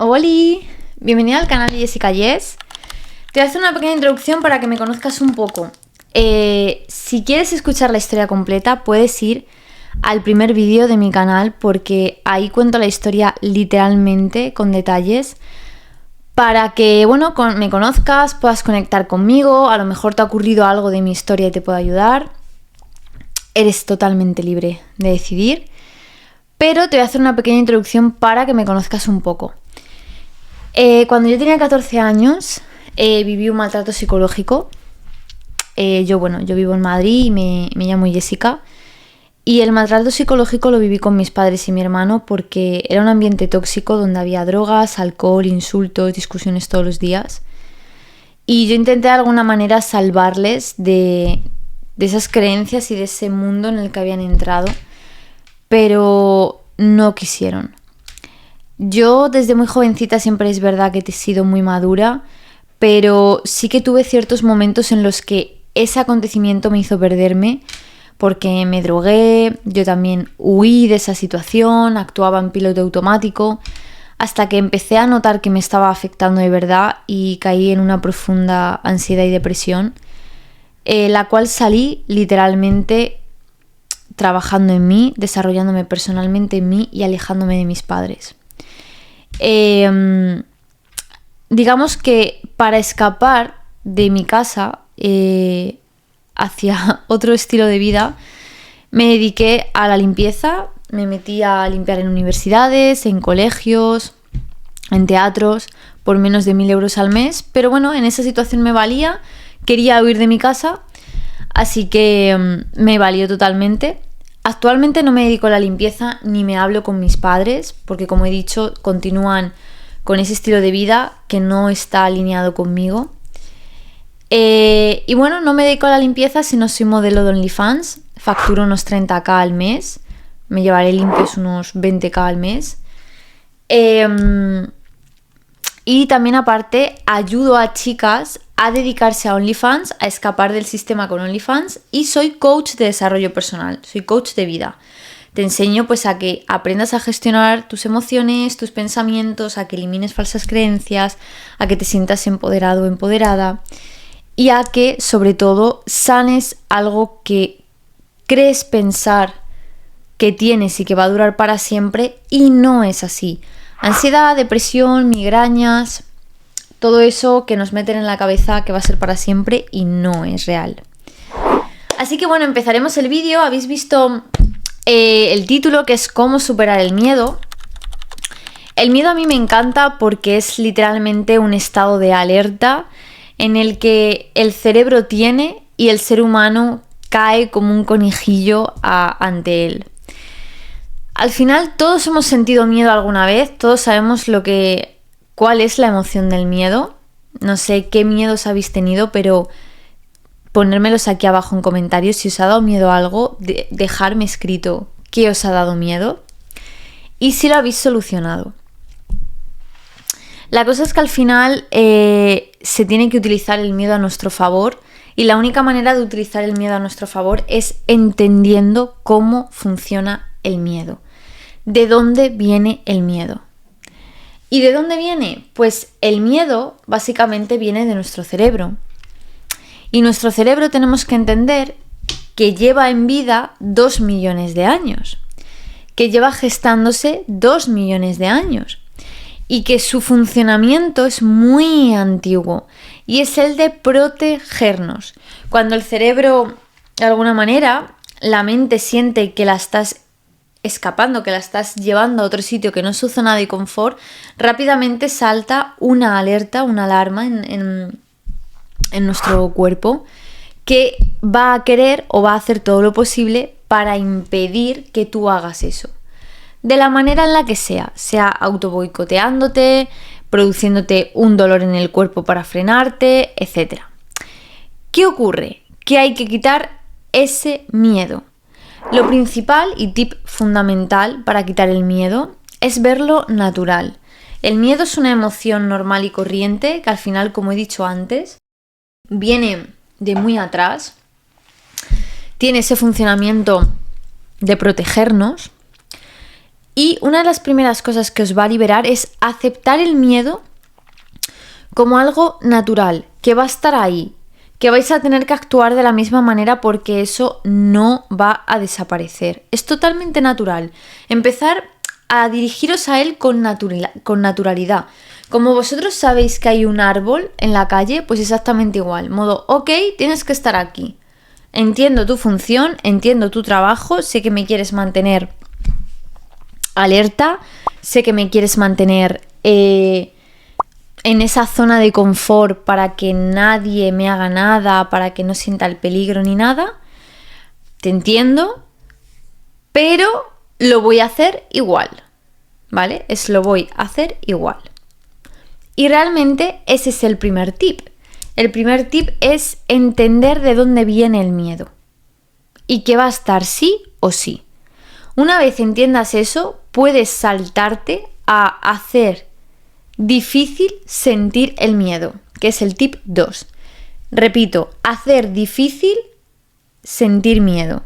Holi, bienvenida al canal de Jessica Yes. Te voy a hacer una pequeña introducción para que me conozcas un poco. Si quieres escuchar la historia completa, puedes ir al primer vídeo de mi canal porque ahí cuento la historia literalmente con detalles para que, me conozcas, puedas conectar conmigo, a lo mejor te ha ocurrido algo de mi historia y te puedo ayudar. Eres totalmente libre de decidir, pero te voy a hacer una pequeña introducción para que me conozcas un poco. Cuando yo tenía 14 años, viví un maltrato psicológico. Yo vivo en Madrid y me llamo Jessica. Y el maltrato psicológico lo viví con mis padres y mi hermano porque era un ambiente tóxico donde había drogas, alcohol, insultos, discusiones todos los días. Y yo intenté de alguna manera salvarles de esas creencias y de ese mundo en el que habían entrado, pero no quisieron. Yo desde muy jovencita siempre es verdad que he sido muy madura, pero sí que tuve ciertos momentos en los que ese acontecimiento me hizo perderme porque me drogué, yo también huí de esa situación, actuaba en piloto automático, hasta que empecé a notar que me estaba afectando de verdad y caí en una profunda ansiedad y depresión, la cual salí literalmente trabajando en mí, desarrollándome personalmente en mí y alejándome de mis padres. Digamos que para escapar de mi casa hacia otro estilo de vida, me dediqué a la limpieza. Me metí a limpiar en universidades, en colegios, en teatros, por menos de 1.000 euros al mes. Pero bueno, en esa situación me valía, quería huir de mi casa, así que me valió totalmente. Actualmente no me dedico a la limpieza ni me hablo con mis padres, porque como he dicho, continúan con ese estilo de vida que no está alineado conmigo. No me dedico a la limpieza, sino soy modelo de OnlyFans. Facturo unos 30.000 al mes. Me llevaré limpios unos 20.000 al mes. Y también aparte ayudo a chicas a dedicarse a OnlyFans, a escapar del sistema con OnlyFans, y soy coach de desarrollo personal, soy coach de vida. Te enseño a que aprendas a gestionar tus emociones, tus pensamientos, a que elimines falsas creencias, a que te sientas empoderado o empoderada y a que sobre todo sanes algo que crees pensar que tienes y que va a durar para siempre y no es así. Ansiedad, depresión, migrañas, todo eso que nos meten en la cabeza que va a ser para siempre y no es real. Así que empezaremos el vídeo. Habéis visto el título, que es cómo superar el miedo. El miedo a mí me encanta porque es literalmente un estado de alerta en el que el cerebro tiene y el ser humano cae como un conejillo ante él. Al final todos hemos sentido miedo alguna vez, todos sabemos cuál es la emoción del miedo. No sé qué miedos habéis tenido, pero ponérmelos aquí abajo en comentarios. Si os ha dado miedo a algo, dejarme escrito qué os ha dado miedo y si lo habéis solucionado. La cosa es que al final se tiene que utilizar el miedo a nuestro favor, y la única manera de utilizar el miedo a nuestro favor es entendiendo cómo funciona el miedo. ¿De dónde viene el miedo? ¿Y de dónde viene? Pues el miedo básicamente viene de nuestro cerebro. Y nuestro cerebro tenemos que entender que lleva en vida 2 millones de años, que lleva gestándose 2 millones de años y que su funcionamiento es muy antiguo y es el de protegernos. Cuando el cerebro, de alguna manera, la mente siente que la estás escapando, que la estás llevando a otro sitio que no es su zona de confort, rápidamente salta una alerta, una alarma en nuestro cuerpo que va a querer o va a hacer todo lo posible para impedir que tú hagas eso. De la manera en la que sea autoboicoteándote, produciéndote un dolor en el cuerpo para frenarte, etc. ¿Qué ocurre? Que hay que quitar ese miedo. Lo principal y tip fundamental para quitar el miedo es verlo natural. El miedo es una emoción normal y corriente que al final, como he dicho antes, viene de muy atrás, tiene ese funcionamiento de protegernos Y una de las primeras cosas que os va a liberar es aceptar el miedo como algo natural, que va a estar ahí, que vais a tener que actuar de la misma manera porque eso no va a desaparecer. Es totalmente natural. Empezar a dirigiros a él con naturalidad. Como vosotros sabéis que hay un árbol en la calle, pues exactamente igual. Modo, ok, tienes que estar aquí. Entiendo tu función, entiendo tu trabajo, sé que me quieres mantener alerta, sé que me quieres mantener en esa zona de confort para que nadie me haga nada, para que no sienta el peligro ni nada. Te entiendo, pero lo voy a hacer igual, ¿vale? Lo voy a hacer igual. Y realmente ese es el primer tip. El primer tip es entender de dónde viene el miedo y que va a estar sí o sí. Una vez entiendas eso, puedes saltarte a hacer difícil sentir el miedo, que es el tip 2. Repito, hacer difícil sentir miedo.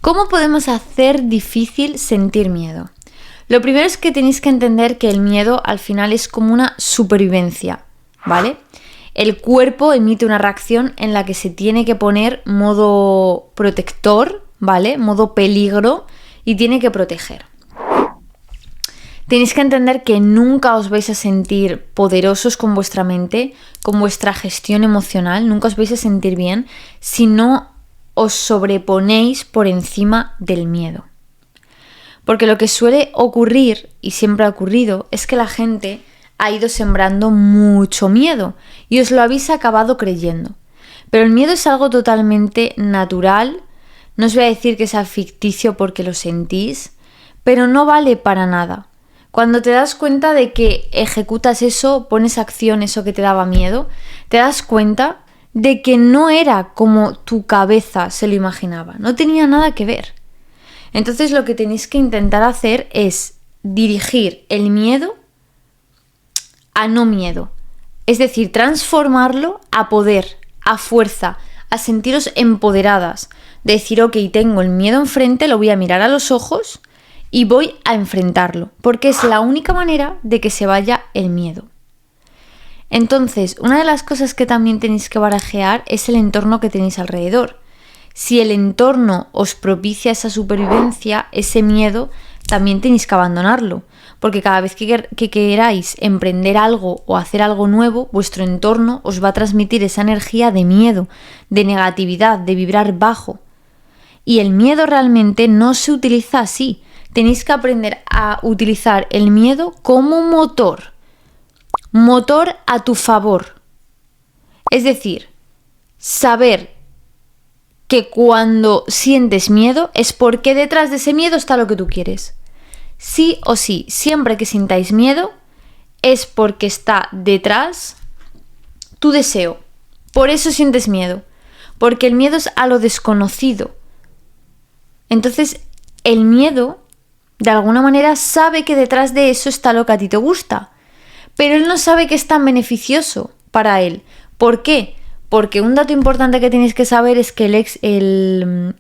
¿Cómo podemos hacer difícil sentir miedo? Lo primero es que tenéis que entender que el miedo al final es como una supervivencia, ¿vale? El cuerpo emite una reacción en la que se tiene que poner modo protector, ¿vale? Modo peligro y tiene que proteger. Tenéis que entender que nunca os vais a sentir poderosos con vuestra mente, con vuestra gestión emocional, nunca os vais a sentir bien si no os sobreponéis por encima del miedo. Porque lo que suele ocurrir, y siempre ha ocurrido, es que la gente ha ido sembrando mucho miedo y os lo habéis acabado creyendo. Pero el miedo es algo totalmente natural, no os voy a decir que sea ficticio porque lo sentís, pero no vale para nada. Cuando te das cuenta de que ejecutas eso, pones acción eso que te daba miedo, te das cuenta de que no era como tu cabeza se lo imaginaba, no tenía nada que ver. Entonces lo que tenéis que intentar hacer es dirigir el miedo a no miedo. Es decir, transformarlo a poder, a fuerza, a sentiros empoderadas. Decir, ok, tengo el miedo enfrente, lo voy a mirar a los ojos y voy a enfrentarlo, porque es la única manera de que se vaya el miedo. Entonces, una de las cosas que también tenéis que barajear es el entorno que tenéis alrededor. Si el entorno os propicia esa supervivencia, ese miedo, también tenéis que abandonarlo. Porque cada vez que queráis emprender algo o hacer algo nuevo, vuestro entorno os va a transmitir esa energía de miedo, de negatividad, de vibrar bajo. Y el miedo realmente no se utiliza así. Tenéis que aprender a utilizar el miedo como motor. Motor a tu favor. Es decir, saber que cuando sientes miedo es porque detrás de ese miedo está lo que tú quieres. Sí o sí, siempre que sintáis miedo es porque está detrás tu deseo. Por eso sientes miedo. Porque el miedo es a lo desconocido. Entonces, el miedo, de alguna manera, sabe que detrás de eso está lo que a ti te gusta. Pero él no sabe que es tan beneficioso para él. ¿Por qué? Porque un dato importante que tenéis que saber es que el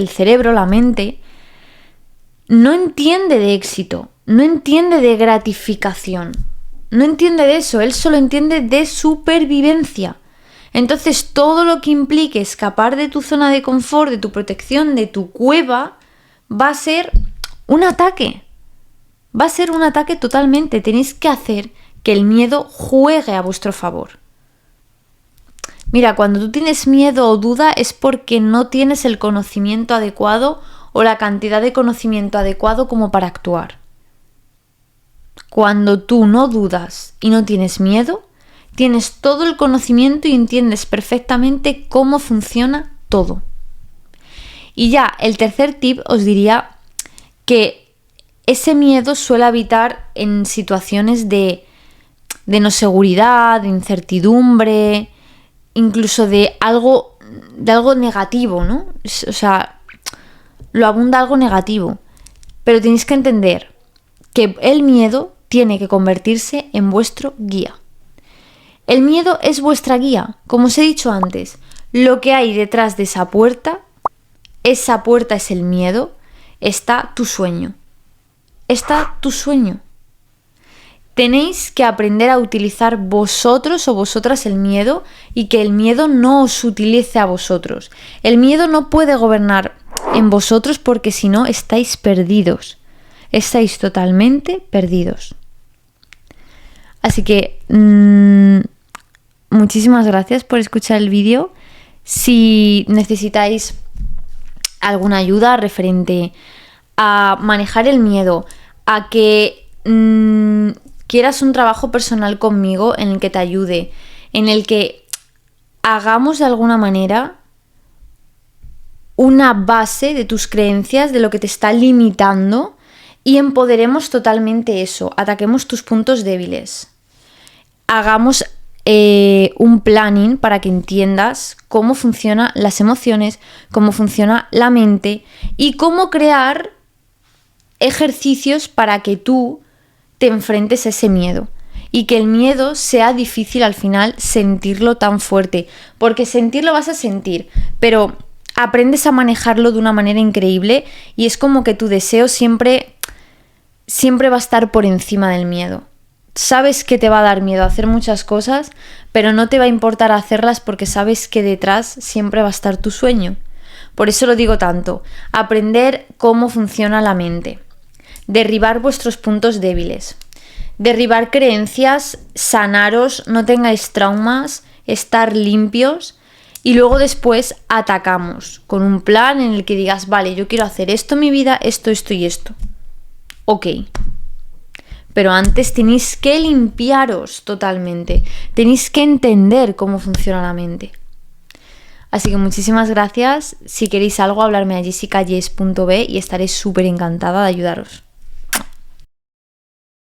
cerebro, la mente, no entiende de éxito, no entiende de gratificación, no entiende de eso, él solo entiende de supervivencia. Entonces todo lo que implique escapar de tu zona de confort, de tu protección, de tu cueva, va a ser un ataque. Va a ser un ataque totalmente. Tenéis que hacer que el miedo juegue a vuestro favor. Mira, cuando tú tienes miedo o duda es porque no tienes el conocimiento adecuado o la cantidad de conocimiento adecuado como para actuar. Cuando tú no dudas y no tienes miedo, tienes todo el conocimiento y entiendes perfectamente cómo funciona todo. Y ya, el tercer tip os diría que ese miedo suele habitar en situaciones de no seguridad, de incertidumbre, incluso de algo negativo, ¿no? O sea, lo abunda algo negativo. Pero tenéis que entender que el miedo tiene que convertirse en vuestro guía. El miedo es vuestra guía. Como os he dicho antes, lo que hay detrás de esa puerta es el miedo, está tu sueño. está tu sueño. Tenéis que aprender a utilizar vosotros o vosotras el miedo y que el miedo no os utilice a vosotros. El miedo no puede gobernar en vosotros porque si no estáis perdidos. Estáis totalmente perdidos. Así que muchísimas gracias por escuchar el vídeo. Si necesitáis alguna ayuda referente a manejar el miedo, a que quieras un trabajo personal conmigo en el que te ayude, en el que hagamos de alguna manera una base de tus creencias, de lo que te está limitando, y empoderemos totalmente eso, ataquemos tus puntos débiles. Hagamos un planning para que entiendas cómo funcionan las emociones, cómo funciona la mente y cómo crear ejercicios para que tú te enfrentes a ese miedo y que el miedo sea difícil al final sentirlo tan fuerte, porque sentirlo vas a sentir, pero aprendes a manejarlo de una manera increíble y es como que tu deseo siempre va a estar por encima del miedo. Sabes que te va a dar miedo hacer muchas cosas, pero no te va a importar hacerlas porque sabes que detrás siempre va a estar tu sueño. Por eso lo digo tanto, aprender cómo funciona la mente. Derribar vuestros puntos débiles, derribar creencias, sanaros, no tengáis traumas, estar limpios y luego después atacamos con un plan en el que digas, vale, yo quiero hacer esto en mi vida, esto y esto. Ok, pero antes tenéis que limpiaros totalmente, tenéis que entender cómo funciona la mente. Así que muchísimas gracias. Si queréis algo, hablarme a jessicayes.be y estaré súper encantada de ayudaros.